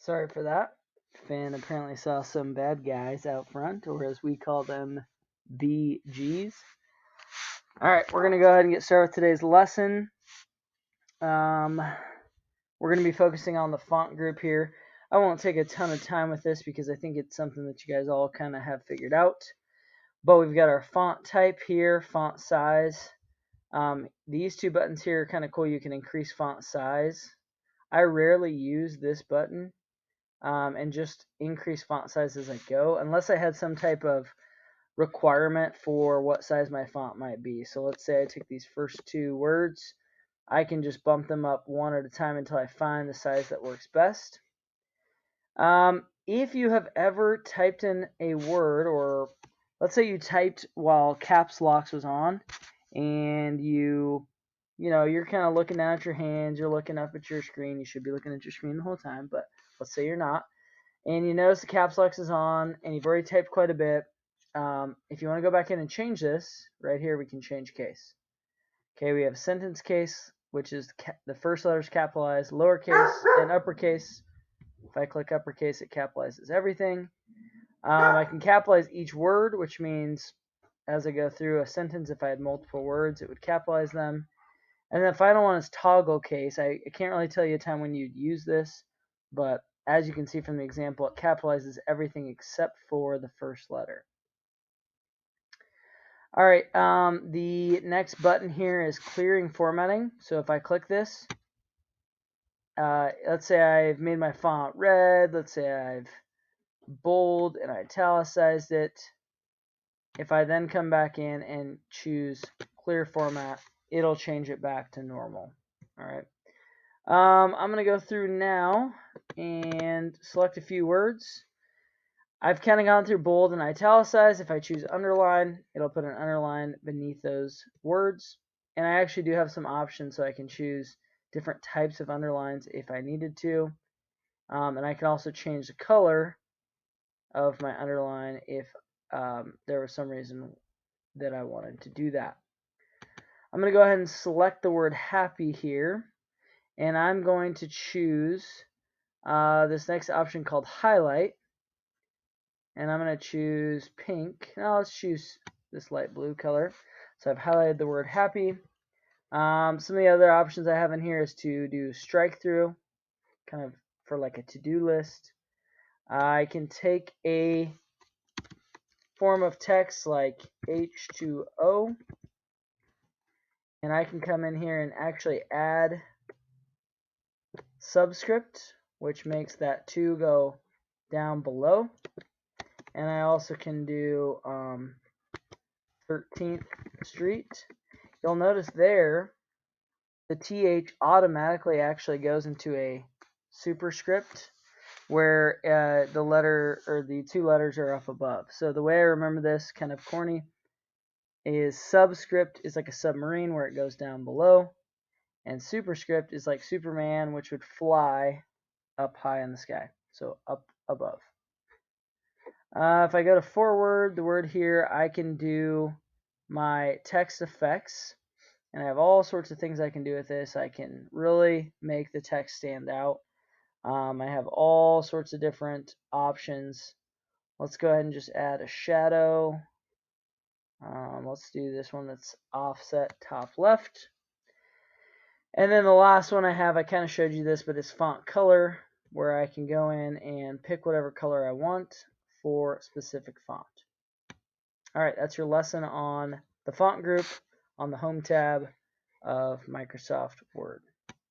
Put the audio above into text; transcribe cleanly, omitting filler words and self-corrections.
Sorry for that. Fan apparently saw some bad guys out front, or as we call them, BGs. Alright, we're going to go ahead and get started with today's lesson. We're going to be focusing on the font group here. I won't take a ton of time with this because I think it's something that you guys all kind of have figured out. But we've got our font type here, font size. These two buttons here are kind of cool. You can increase font size. I rarely use this button and just increase font size as I go, unless I had some type of requirement for what size my font might be. So let's say I take these first two words. I can just bump them up one at a time until I find the size that works best. If you have ever typed in a word, or let's say you typed while caps locks was on, and you're kind of looking down at your hands, you're looking up at your screen. You should be looking at your screen the whole time, but let's say you're not, and you notice the caps lock is on, and you've already typed quite a bit. If you want to go back in and change this, right here we can change case. Okay, we have sentence case, which is the first letters capitalized, lowercase, and uppercase. If I click uppercase, it capitalizes everything. I can capitalize each word, which means as I go through a sentence, if I had multiple words, it would capitalize them. And the final one is toggle case. I can't really tell you a time when you'd use this, but as you can see from the example, it capitalizes everything except for the first letter. All right, the next button here is clearing formatting. So if I click this, let's say I've made my font red, let's say I've bold and italicized it. If I then come back in and choose clear format, it'll change it back to normal. All right. I'm going to go through now and select a few words. I've kind of gone through bold and italicized. If I choose underline, it'll put an underline beneath those words. And I actually do have some options, so I can choose different types of underlines if I needed to. And I can also change the color of my underline if there was some reason that I wanted to do that. I'm going to go ahead and select the word happy here, and I'm going to choose this next option called highlight, and I'm going to choose pink. Now let's choose this light blue color. So I've highlighted the word happy. Some of the other options I have in here is to do strike through, kind of for like a to-do list. I can take a form of text like H2O, and I can come in here and actually add subscript, which makes that 2 go down below. And I also can do 13th Street. You'll notice there the TH automatically actually goes into a superscript where the letter or the two letters are up above. So the way I remember this, kind of corny, is subscript is like a submarine where it goes down below, and superscript is like Superman, which would fly up high in the sky, so up above. If I go to forward, the word here, I can do my text effects, and I have all sorts of things I can do with this. I can really make the text stand out. I have all sorts of different options. Let's go ahead and just add a shadow. Let's do this one that's offset top left. And then the last one I have, I kind of showed you this, but it's font color, where I can go in and pick whatever color I want for a specific font. All right, that's your lesson on the font group on the Home tab of Microsoft Word.